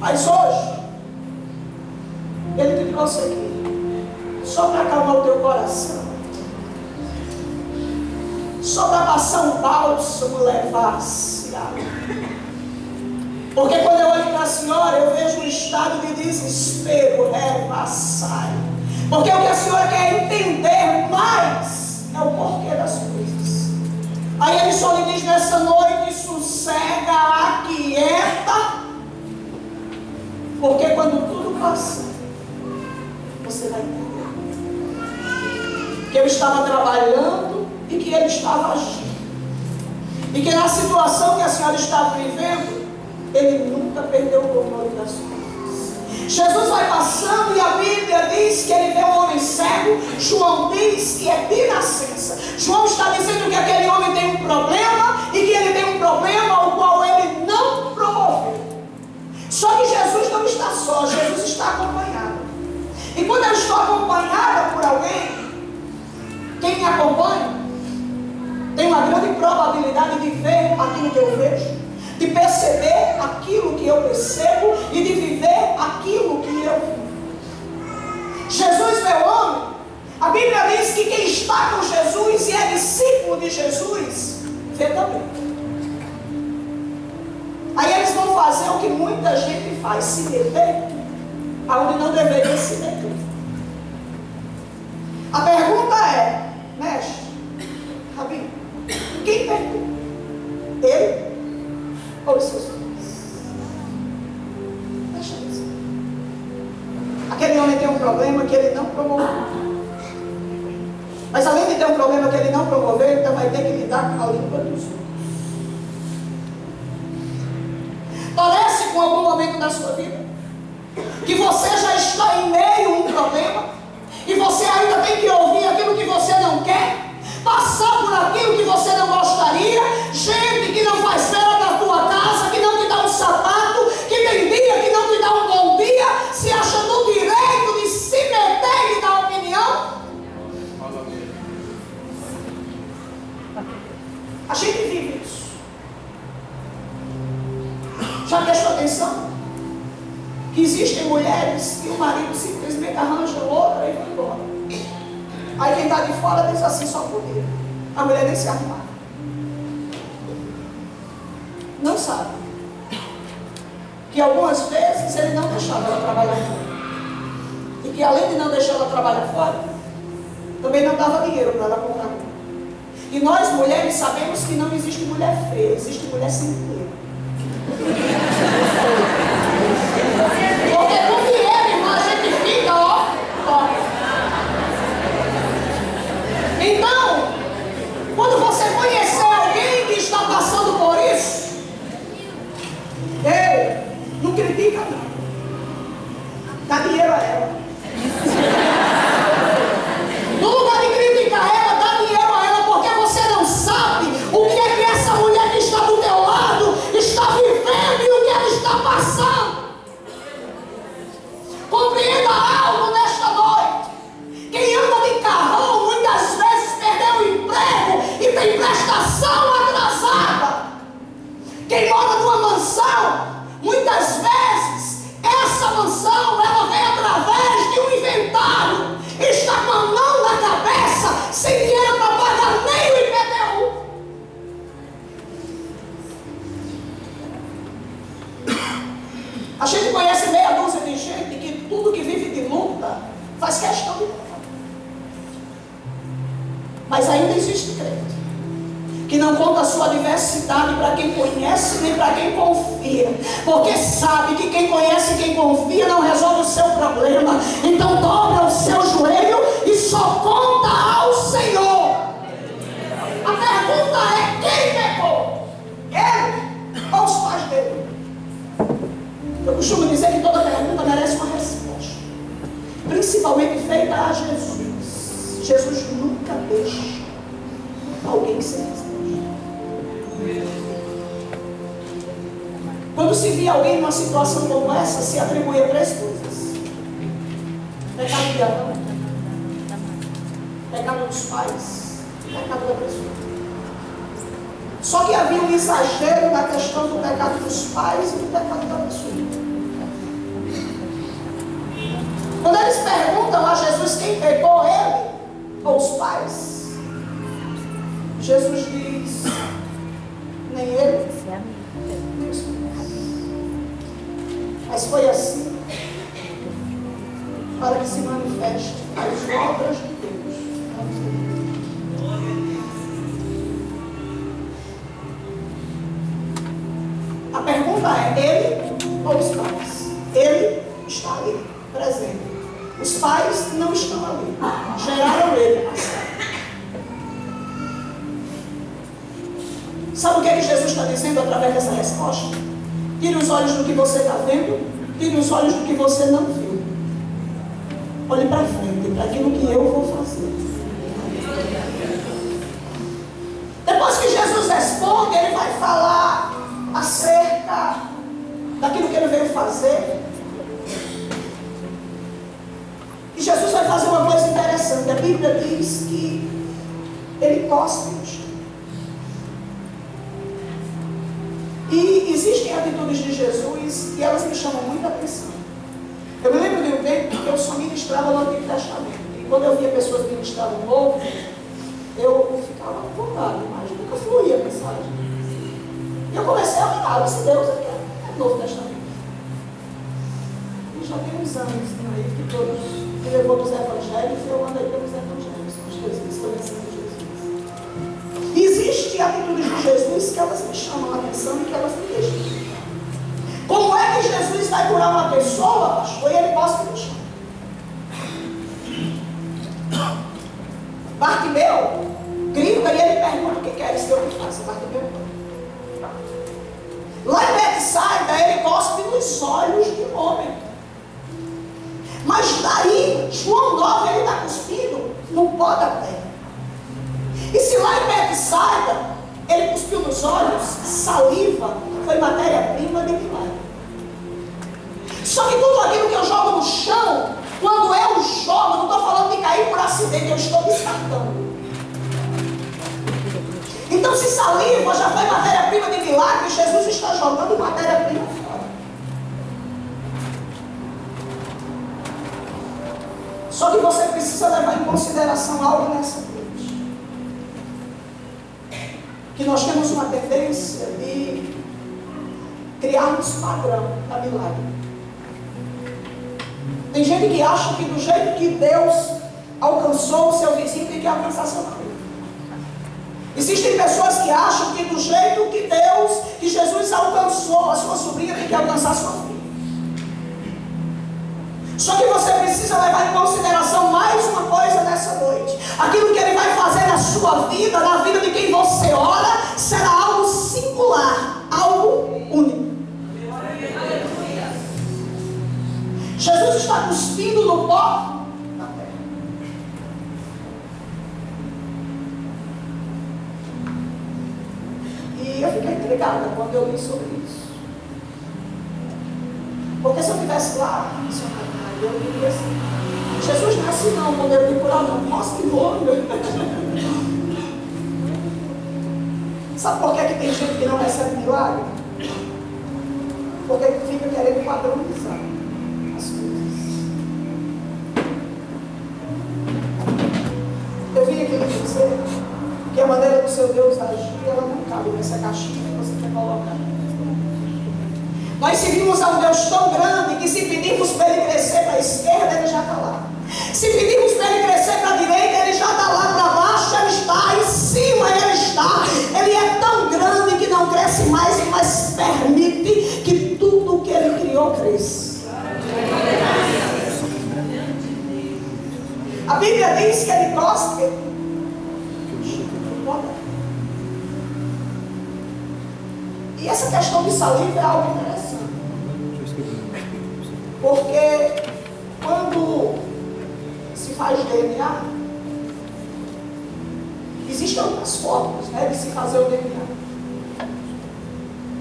Mas hoje, Ele te trouxe aqui, só para acalmar o teu coração, só para passar um bálsamo, levar-se água. Porque quando eu olho para a senhora, eu vejo um estado de desespero, revassai. Porque o que a senhora quer entender mais é o porquê das coisas. Aí Ele só lhe diz nessa noite: sossega, aquieta. Porque quando tudo passar, você vai entender que eu estava trabalhando e que Ele estava agindo. E que na situação que a senhora estava vivendo, Ele nunca perdeu o controle das coisas. Jesus vai passando e a Bíblia diz que Ele vê um homem cego. João diz que é de nascença. João está dizendo que aquele homem tem um problema e que ele tem um problema ao qual ele não promoveu. Só que Jesus não está só, Jesus está acompanhado. E quando eu estou acompanhada por alguém, quem me acompanha tem uma grande probabilidade de ver aquilo que eu vejo, de perceber aquilo que eu percebo e de viver aquilo que eu vivo. Jesus, meu homem, a Bíblia diz que quem está com Jesus e é discípulo de Jesus, vê também. Aí eles vão fazer o que muita gente faz, se meter aonde não deveria se meter. A pergunta é: mestre, Rabino, quem perdeu? Ele ou os seus filhos? Deixa eu dizer. Aquele homem tem um problema que ele não promoveu. Mas além de ter um problema que ele não promoveu, então vai ter que lidar com a língua dos outros. Parece com algum momento da sua vida que você já está em meio a um problema e você ainda tem que ouvir aquilo que você não quer, passar por aquilo que você não gostaria, gente que não faz feira na tua casa, que não te dá um sapato, que tem dia que não te dá um bom dia, se acha no direito de se meter e dar opinião. A gente vive isso. Já prestou atenção? Que existem mulheres que o marido simplesmente arranja outra e vai embora. Aí quem está de fora diz assim: só poder. A mulher nem se arrumar. Não sabe que algumas vezes ele não deixava ela trabalhar fora. E que além de não deixar ela trabalhar fora, também não dava dinheiro para ela comprar. E nós mulheres sabemos que não existe mulher feia, existe mulher sem dinheiro. Porque com dinheiro, irmão, a gente fica, ó. Então, quando você conhecer alguém que está passando por isso, ei, não critica não. Dá dinheiro a ela. No lugar de criticar ela, dá dinheiro a ela, porque você não sabe o que é que essa mulher que está do teu lado está vivendo e o que ela está passando. Compreenda algo nesta noite. Quem anda de carrão muitas vezes perdeu o emprego e tem prestação atrasada. Quem mora numa mansão, muitas vezes essa mansão ela vem através de um inventário. Está com a mão na cabeça, sem dinheiro para pagar nem o IPTU. A gente conhece meia dúzia de gente que tudo que vive de luta faz questão de lutar. Mas ainda existe crente que não conta a sua diversidade para quem conhece nem para quem confia, porque sabe que quem conhece e quem confia não resolve o seu problema. Então dobra o seu joelho e só conta ao Senhor. A pergunta é: quem pecou? Ele ou os pais dele? Eu costumo dizer que toda pergunta merece uma resposta, principalmente feita a Jesus. Jesus nunca deixa alguém sem resposta. Quando se via alguém numa situação como essa, se atribuía 3 coisas: pecado de Adão, pecado dos pais, pecado da pessoa. Só que havia um exagero na questão do pecado dos pais e do pecado da pessoa. Quando eles perguntam a Jesus quem pecou, ele ou os pais, Jesus diz: nem ele, nem os pais. Mas foi assim para que se manifeste as obras de Deus. A pergunta é: ele ou os pais? Ele está ali, presente. Os pais não estão ali. Geraram ele. Sabe o que é que Jesus está dizendo através dessa resposta? Tire os olhos do que você está vendo, tire os olhos do que você não viu. Olhe para frente, para aquilo que eu vou fazer. Depois que Jesus responde, ele vai falar acerca daquilo que ele veio fazer. E Jesus vai fazer uma coisa interessante. A Bíblia diz que ele cospe no chão. E existem atitudes de Jesus e elas me chamam muita atenção. Eu me lembro de um tempo que eu só ministrava no Antigo Testamento. E quando eu via pessoas ministrar no Novo, eu ficava com vontade, mas nunca fluía a mensagem. E eu comecei a orar, esse Deus aqui é Novo Testamento. E já tem uns anos aí que todos me levou nos evangelhos e eu andei pelos evangelhos com Jesus, conhecendo Jesus. E existem atitudes de Jesus que elas me chamam a atenção e que elas me deixam. Como é que Jesus vai curar uma pessoa, pastor, e ele cospe no chão? Bartimeu grita e ele pergunta: o que queres que eu te faça? Bartimeu. Lá em Betsaida ele cospe nos olhos de um homem. Mas daí, João 9, ele está cuspindo no pó da terra. E se lá em Betsaida ele cuspiu nos olhos, saliva foi matéria-prima de milagre. Só que tudo aquilo que eu jogo no chão, quando eu jogo, não estou falando de cair por acidente, eu estou descartando. Então, se saliva já foi matéria-prima de milagre, Jesus está jogando matéria-prima fora. Só que você precisa levar em consideração algo nessa noite. Que nós temos uma tendência de criarmos padrão da milagre. Tem gente que acha que do jeito que Deus alcançou o seu vizinho, tem que alcançar seu marido. Existem pessoas que acham que do jeito que Deus, que Jesus alcançou a sua sobrinha, tem que alcançar a sua filha. Só que você precisa levar em consideração mais uma coisa nessa noite. Aquilo que Ele vai fazer na sua vida, na vida de quem você ora, será algo singular, algo único. Jesus está cuspindo no pó da terra. E eu fiquei intrigada quando eu li sobre isso. Porque se eu estivesse lá, eu diria assim: Jesus não é assim não, poder me curar não. Nossa, que louco. Sabe por que tem gente que não recebe milagre? Porque fica querendo padronizar as coisas. Eu vim aqui dizer que a maneira do seu Deus agir, ela não cabe nessa caixinha que você quer colocar. Nós servimos a um Deus tão grande que se pedirmos para Ele crescer para a esquerda, Ele já está lá. Se pedirmos para Ele crescer para a direita, Ele já está lá. Para baixo Ele está, em cima Ele está. Ele é tão grande que não cresce mais, mas permite que tudo que Ele criou cresça. A Bíblia diz que Ele cospe. E essa questão de saliva é algo interessante. Porque quando se faz DNA, existem outras formas, né, de se fazer o DNA.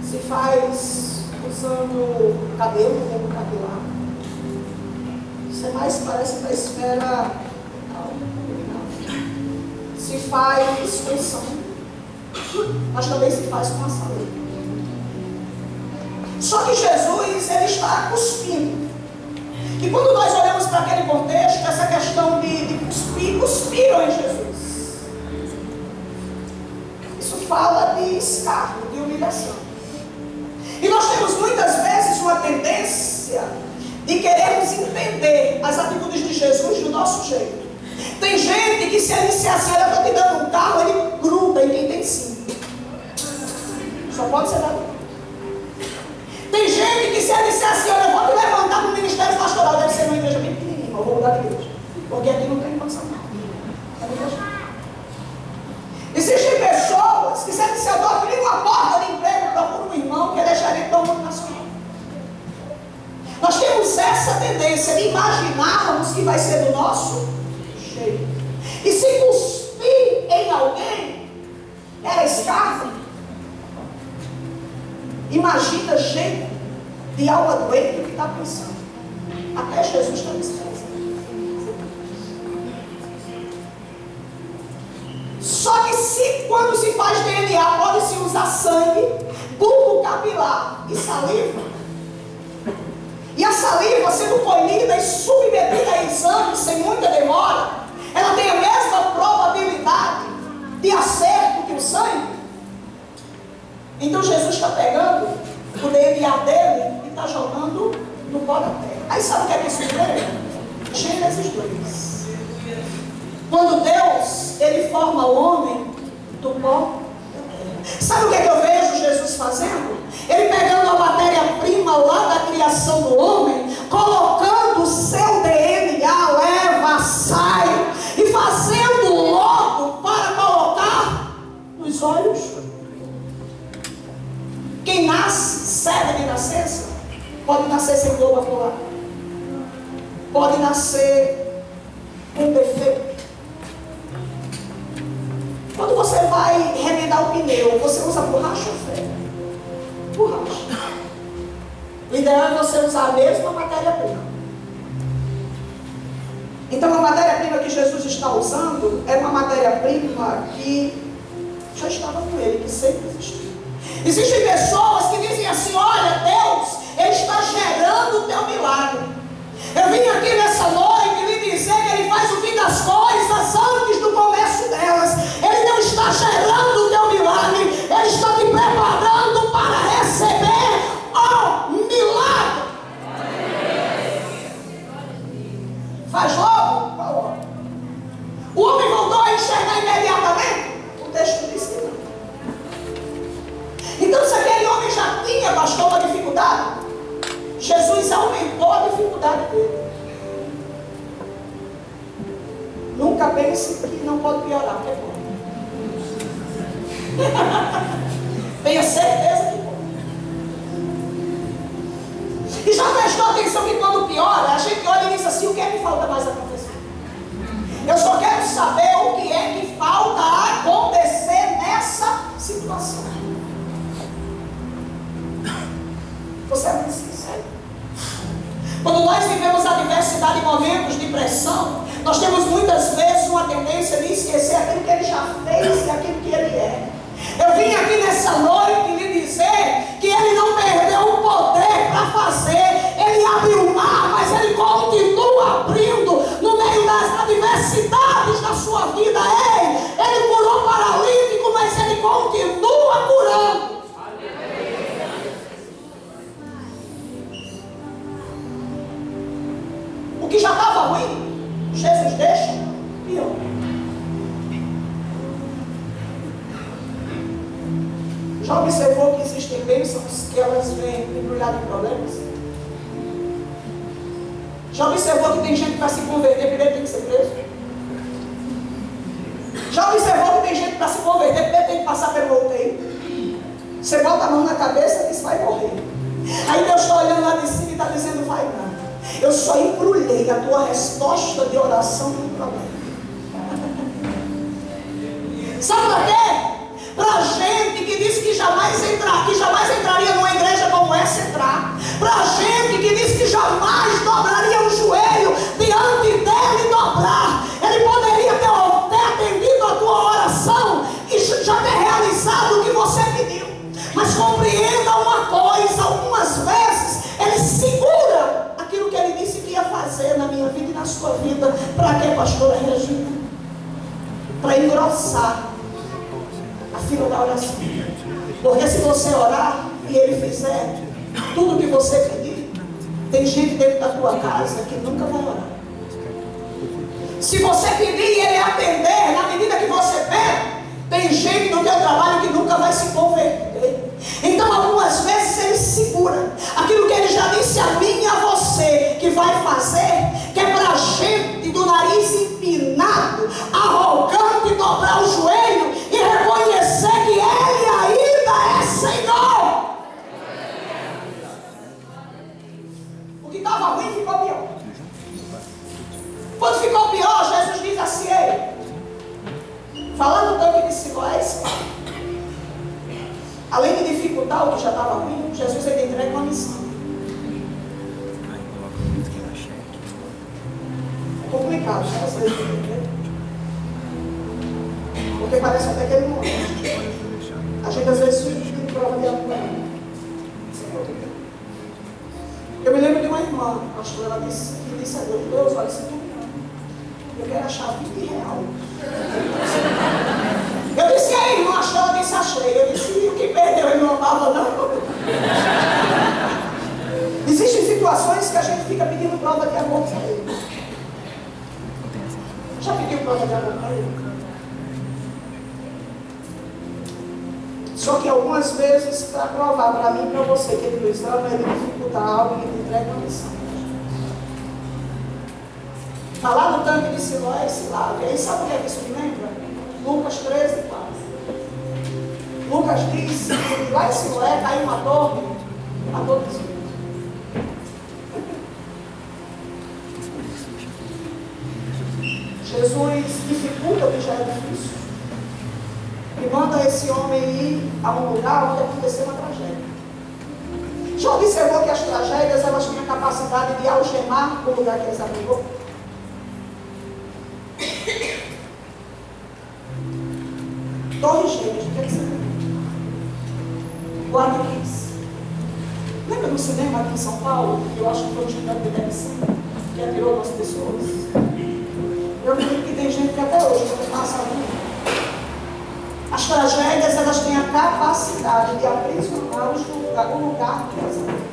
Se faz usando cabelo como capilar. Isso é mais, parece para a esfera. Se faz com sangue, mas também se faz com a saliva. Só que Jesus, Ele está cuspindo. E quando nós olhamos para aquele contexto, essa questão de cuspir, cuspiram em Jesus. Isso fala de escárnio, de humilhação. E nós temos muitas vezes uma tendência de querermos entender as atitudes de Jesus do nosso jeito. Tem gente que, se ele disser assim, olha, eu estou te dando um carro, ele gruda em quem tem 5. Só pode ser dado. Tem gente que, se ele disser assim, olha, eu vou te levantar no ministério pastoral, deve ser uma igreja bem pequenininha, eu vou mudar de igreja, porque aqui não tem condição não. Existem pessoas que, se ele disser, eu estou abrindo uma porta de emprego, procura um irmão que ele é gerente do multinacional. Nós temos essa tendência de imaginarmos que vai ser do nosso jeito. E se cuspir em alguém era escárnio, imagina jeito de alma doente que está pensando. Até Jesus está desprezando. Só que se quando se faz DNA pode-se usar sangue, bulbo capilar e saliva. E a saliva sendo colhida e submetida a exames sem muita demora, ela tem a mesma probabilidade de acerto que o sangue. Então Jesus está pegando o DNA dele e está jogando no pó da terra. Aí sabe o que é isso? Gênesis 2. Quando Deus, ele forma o homem do pó da terra. Sabe o que é que eu vejo Jesus fazendo? Ele pegando a matéria-prima lá da criação do homem, colocando o seu DNA, leva, sai, e fazendo lodo para colocar nos olhos. Quem nasce cego de nascença, pode nascer sem globo ocular, pode nascer com defeito. Quando você vai remendar o pneu, você usa borracha ou ferro? Borracha. O ideal é você usar a mesma matéria-prima. Então a matéria-prima que Jesus está usando é uma matéria-prima que já estava com ele, que sempre existiu. Existem pessoas que dizem assim, olha, Deus, ele está gerando o teu milagre. Eu vim aqui nessa noite lhe dizer que ele faz o fim das coisas antes do começo delas. Ele não está gerando o teu milagre, ele está te preparando para receber o milagre. Faz logo? Qual hora? O homem voltou a enxergar imediatamente? O texto diz que não. Então, se aquele homem já tinha, pastor, uma dificuldade, Jesus aumentou a dificuldade dele. Nunca pense que não pode piorar, porque pode. Tenha certeza que pode. E já prestou atenção que quando piora, a gente olha e diz assim, o que é que falta mais acontecer? Eu só quero saber o que é que falta acontecer nessa situação. Você é muito sincero. Quando nós vivemos a diversidade de momentos de pressão, nós temos muitas vezes uma tendência de esquecer aquilo que ele já fez e aquilo que ele é. Eu vim aqui nessa noite lhe dizer que ele não perdeu o poder para fazer. Ele abriu o mar, mas ele continua abrindo no meio das adversidades da sua vida. Ele curou o paralítico, mas ele continua curando. O que já estava ruim, Jesus deixa pior. Já observou que existem bênçãos que elas vêm embrulhadas em problemas? Já observou que tem gente que para se converter primeiro tem que ser preso? Já observou que tem gente que para se converter primeiro tem que passar pelo UTI? Você bota a mão na cabeça e diz, vai morrer. Aí Deus está olhando lá de cima e está dizendo, vai não. Eu só embrulhei a tua resposta de oração no problema. Sabe para quê? Para gente que disse que jamais entraria numa igreja como essa entrar. Para gente que disse que jamais dobraria o joelho diante dele dobrar. Ele poderia ter atendido a tua oração e já ter realizado o que você pediu. Mas compreenda uma coisa, algumas vezes ele segura aquilo que ele disse que ia fazer. pastora Regina, para engrossar a fila da oração. Porque se você orar e ele fizer tudo o que você pedir, tem gente dentro da tua casa que nunca vai orar. Se você pedir e ele atender, na medida que você pede, tem gente no teu trabalho que nunca vai se converter. Então algumas vezes ele segura aquilo que ele já disse a mim e a você que vai fazer, que é para gente do nariz empinado, arrogante, dobrar o joelho e reconhecer que ele ainda é Senhor. O que estava ruim ficou pior. Quando ficou pior, Jesus diz assim: ei, falando tanto de Siloés, além de dificultar o que já estava ruim, Jesus ainda entrega uma missão. É complicado, né? Vocês entenderam? Porque parece até que ele não é. A gente às vezes fica em prova de amor. Eu me lembro de uma irmã, pastor, ela disse a Deus: olha, se tu me ama, eu quero achar R$20. Eu disse: aí, irmã, achou? Ela disse: achei. Eu disse: e o que perdeu? Ele não amava, não. Existem situações que a gente fica pedindo prova de amor para ele. Já pediu prova de amor para ele? Só que algumas vezes, para provar para mim e para você que ele nos ama, ele dificulta algo e ele entrega uma missão. Está lá no tanque de Siloé, se lava. E aí sabe o que é que isso me lembra? Lucas 13, 4. Lucas diz que lá em Siloé caiu uma torre, matou 18. Jesus dificulta o que já é difícil e manda esse homem ir a um lugar onde aconteceu uma tragédia. Já observou que as tragédias, elas têm a capacidade de algemar o lugar que eles abrigou? Torre Gêmeas, o que é que você tem? Guarda isso. Lembra do cinema aqui em São Paulo? Eu acho que foi um estudante de medicina que atirou nas pessoas. Eu digo que tem gente que até hoje não passa a vida. As tragédias, elas têm a capacidade de aprisionar o lugar que elas habitam.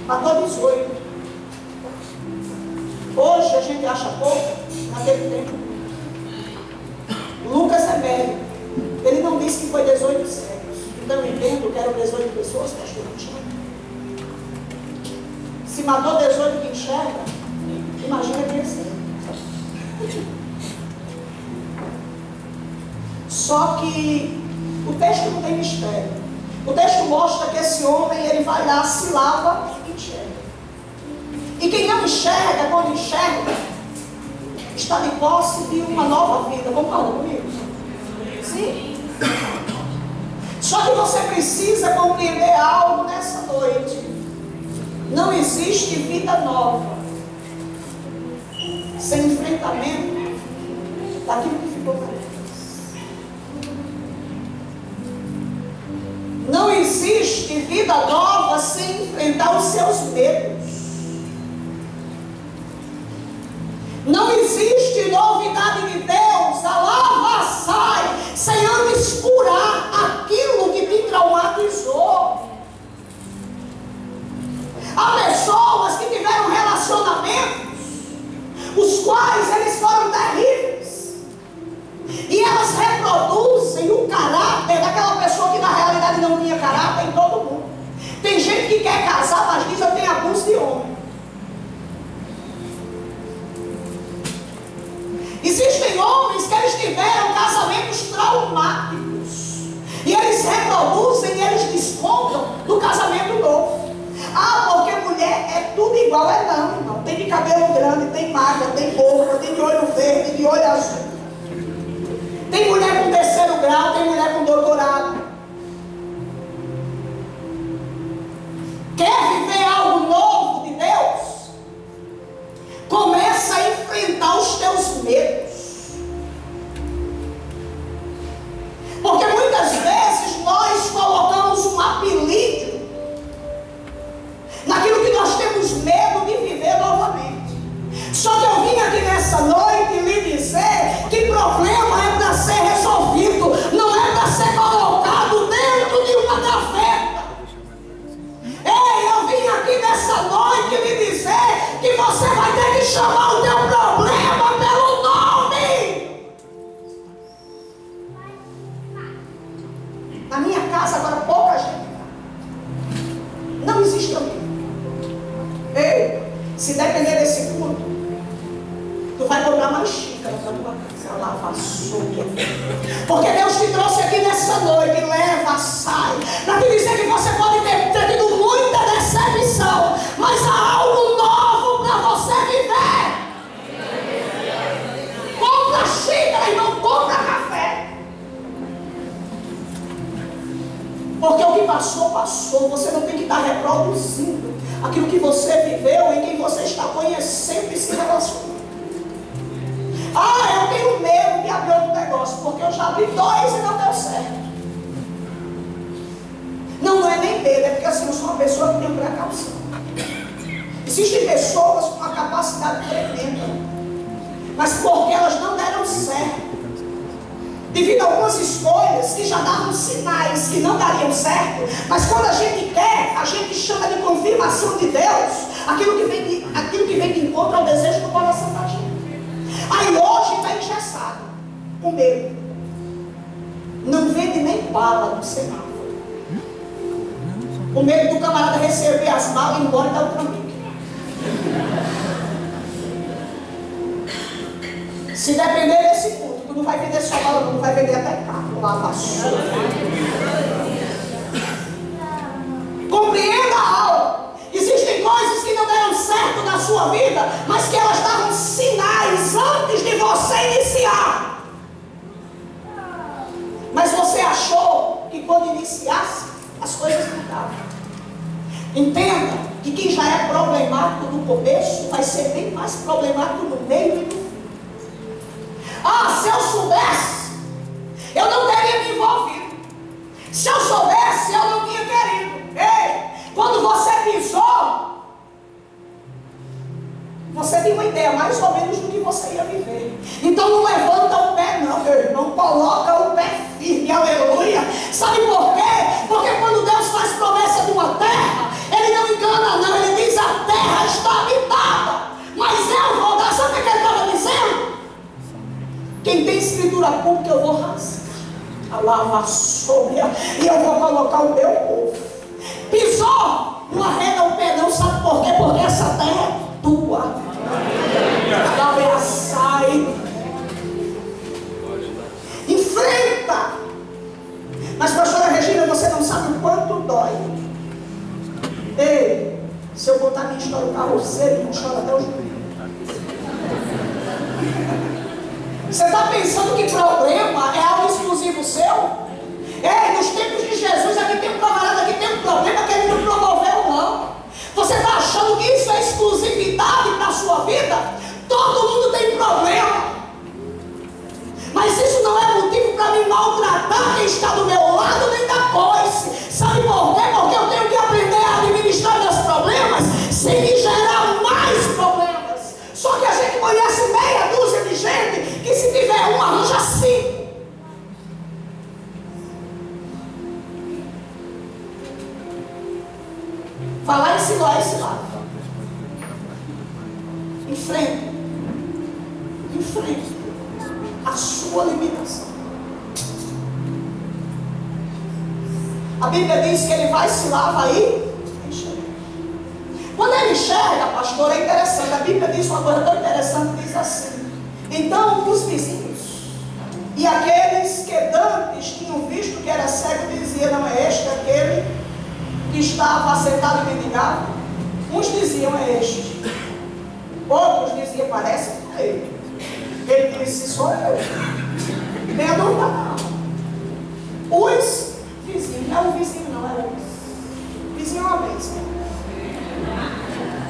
Matou 18. Hoje a gente acha pouco, naquele tempo. Lucas é médico. Ele não disse que foi 18 cegos. Então eu entendo que eram 18 pessoas, pastor, não tinha. Se matou 18 que enxerga, imagina quem é cego. Só que o texto não tem mistério. O texto mostra que esse homem, ele vai lá, se lava e enxerga. E quem não enxerga, quando enxerga, está de posse de uma nova vida. Concorda comigo? Sim. Só que você precisa compreender algo nessa noite. Não existe vida nova sem enfrentamento daquilo que ficou para trás. Não existe vida nova sem enfrentar os seus medos. Não existe novidade de Deus, a lava sai, sem antes curar aquilo que te traumatizou. Há pessoas que tiveram relacionamentos, os quais eles foram terríveis, e elas reproduzem o caráter daquela pessoa que na realidade não tinha caráter em todo mundo. Tem gente que quer casar, mas diz: eu tenho abuso de homem. Existem homens que eles tiveram casamentos traumáticos e eles reproduzem e eles descontam do casamento novo. Ah, porque mulher é tudo igual. É não, irmão. Tem de cabelo grande, tem magra, tem boca, tem de olho verde, de olho azul. Tem mulher com 3º grau, tem mulher com doutorado. Quer viver algo novo de Deus? Começa a enfrentar os teus medos. Porque muitas vezes nós colocamos um apelido naquilo que nós temos medo de viver novamente. Só que casa agora pouca gente. Não existe amigo. Ei, se depender desse culto, tu vai comprar mais xícara para tua casa. Lava, açúcar. Porque Deus te trouxe aqui nessa noite. Leva, sai. Para te dizer que você pode ter tido muita decepção, mas há algo novo para você viver. Compra xícara e não compra café. Porque o que passou, passou. Você não tem que estar reproduzindo aquilo que você viveu e quem você está conhecendo e se relacionando. Ah, eu tenho medo de abrir outro negócio, porque eu já abri 2 e não deu certo. Não é nem medo, é porque assim, eu sou uma pessoa que tem precaução. Existem pessoas com uma capacidade tremenda, mas porque elas não deram certo, devido a algumas escolhas que já davam sinais que não dariam certo, mas quando a gente quer, a gente chama de confirmação de Deus, aquilo que vem de encontro ao desejo do coração da gente. Aí hoje está engessado, com medo. Não vende nem bala no semáforo. Com medo do camarada receber as balas e ir embora e dar o caminho. Se depender desse culto, tu não vai vender só bala, não vai vender até carro, lava sua. Compreenda algo. Existem coisas que não deram certo na sua vida, mas que elas davam sinais antes de você iniciar. Mas você achou que quando iniciasse, as coisas mudavam. Entenda que quem já é problemático no começo, vai ser bem mais problemático no meio e no fim. Ah, se eu soubesse, eu não teria me envolvido. Se eu soubesse, eu não tinha querido. Ei! Quando você pisou, você tinha uma ideia mais ou menos do que você ia viver. Então não levanta o pé não, meu irmão. Coloca o pé firme, aleluia. Sabe por quê? Porque quando Deus faz promessa de uma terra, Ele não engana não. Ele diz: a terra está habitada, mas eu vou dar. Sabe o que Ele estava dizendo? Quem tem escritura pública, eu vou rasgar a lava sobre e eu vou colocar o meu povo. Pisou, não arreda o pé não, sabe por quê? Porque essa terra é tua. Sai. Enfrenta. Mas pastora Regina, você não sabe o quanto dói. Ei, se eu botar minha história no carroceiro, não chora até o joelho. Você está pensando que problema é algo exclusivo seu? Ei, nos tempos de Jesus, aqui tem um camarada que tem um problema que ele não promoveu, não. Você está achando que isso é exclusividade para a sua vida? Todo mundo tem problema. Mas isso não é motivo para me maltratar quem está do meu lado, nem da coice. Sabe por quê? Porque eu tenho que aprender a administrar meus problemas sem me gerar mais problemas. Só que a gente conhece meia dúzia de gente que, se tiver um, arranja 5. Falar esse lá, esse lá. Enfrenta. Enfrenta a sua limitação. A Bíblia diz que ele vai se lava aí. Quando ele enxerga, pastor, é interessante. A Bíblia diz uma coisa tão interessante, diz assim: então os vizinhos e aqueles que dantes tinham visto que era cego, diziam: não é este aquele que estava sentado e mendigado? Uns diziam: é este. Outros diziam: parece que é ele. Ele disse: sou eu. Nem a dúvida não. Os vizinhos, não é o vizinho não, é os. Vizinho é uma vez.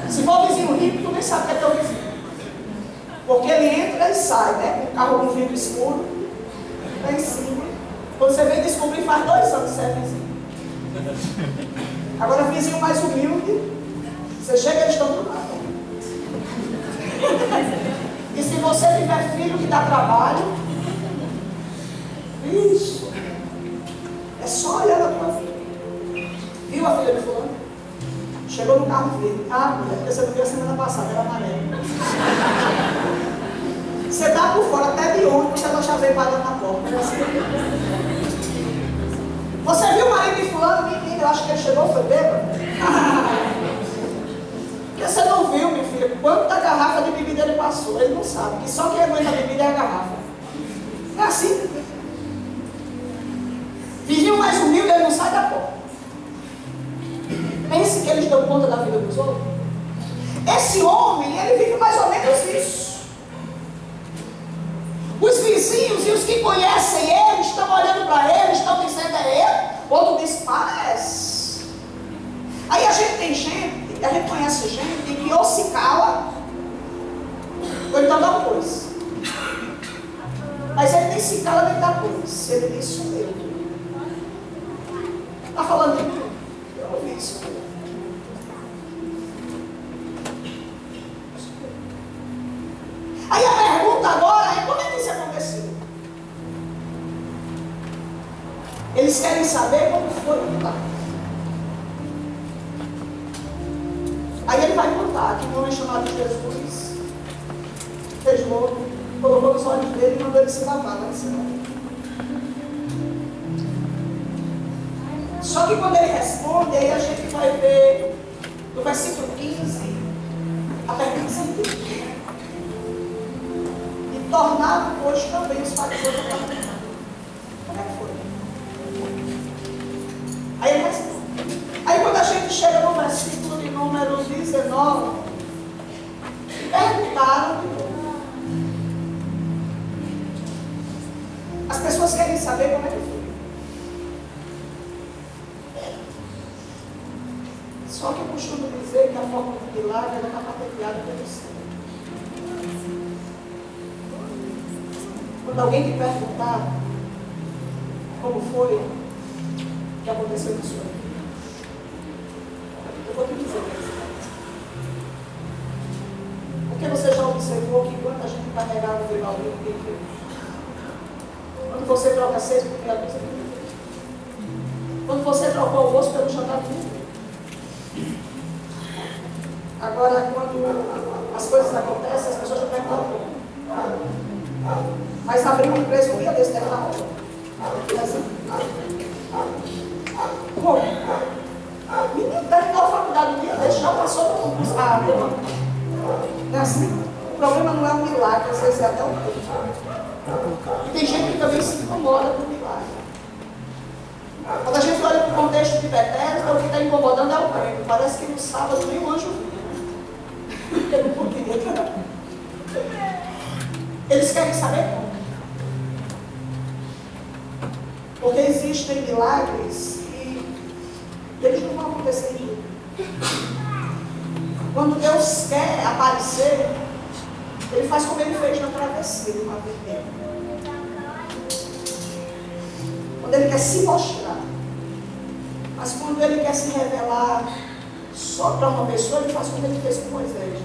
Se for vizinho rico, tu nem sabe que é teu vizinho. Porque ele entra e sai, né? Com o carro com vidro escuro, lá em cima. Quando você vem descobrir, faz 2 anos que você é vizinho. Agora, vizinho mais humilde, você chega, eles estão do lado. E se você tiver filho que dá trabalho, isso, é só olhar na tua filha. Viu a filha de fulano? Chegou no carro verde. Ah, mulher, porque você não viu a semana passada, era amarelo. Você está por fora até de ontem, você vai chaveipada na porta. Você viu o marido de fulano? Menina, eu acho que ele chegou, foi bêbado. Porque você não viu, minha filha, quanta garrafa de bebida ele passou. Ele não sabe, que só quem aguenta a bebida é a garrafa. É assim. Vizinho mais humilde, ele não sai da porta. Pense que eles dão conta da vida dos outros. Esse homem, ele vive mais ou menos isso. Os vizinhos e os que conhecem ele estão olhando para ele, estão dizendo é ele. Outro diz, parece. Aí a gente tem gente, a gente conhece gente que ou se cala, ou então dá um coisa. Mas ele nem se cala nem dá coisa. Ele diz, sou eu. Está falando de mim? Eu ouvi isso. Aí a pergunta agora é, como é que isso aconteceu? Eles querem saber como foi o milagre. Aí ele vai contar que um homem chamado Jesus fez logo, colocou nos olhos dele e mandou ele se lavar na cidade. Só que quando ele responde, aí a gente vai ver no versículo 15 a pergunta seguinte. E tornaram, pois, também os fariseus a perguntar. Como é que foi? Aí ele responde. Aí quando a gente chega no versículo de número 19, perguntaram de novo. As pessoas querem saber como é que foi. Só que eu costumo dizer que a forma do milagre está patenteada pelo céu. Quando alguém te perguntar como foi que aconteceu na sua vida, eu vou te dizer porque você já observou que quando a gente carregava o viral do ninguém, quando você troca 6 por meia dúzia, quando você trocou o almoço pelo jantar, agora, quando as coisas acontecem, as pessoas já perguntam como. Mas abrir uma empresa um dia desse deve estar como? Menino terminou a faculdade um dia desse, já passou por um curso. Não é assim? O problema não é um milagre, às vezes é até um pouco. E tem gente que também se incomoda com o milagre. Quando a gente olha para o contexto de Bethesda, o que está incomodando é o prêmio. Parece que no sábado nem o anjo viu. Porque não podia. Eles querem saber como. Porque existem milagres que eles não vão acontecer em tudo. Quando Deus quer aparecer, Ele faz como Ele fez na travessia uma vez. Quando Ele quer se mostrar. Mas quando Ele quer se revelar só para uma pessoa, Ele faz como Ele fez com Moisés.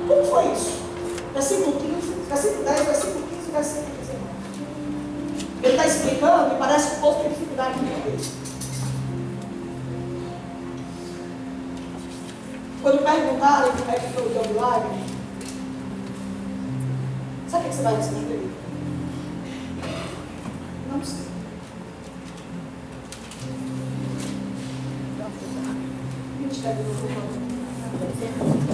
Como foi isso? Versículo 15, versículo 10, versículo 15, versículo 19. Ele está explicando e parece que o povo tem dificuldade de entender. Quando perguntarem como é que foi o teu milagre, sabe o que você vai responder? Não sei. Ministério do Louvor.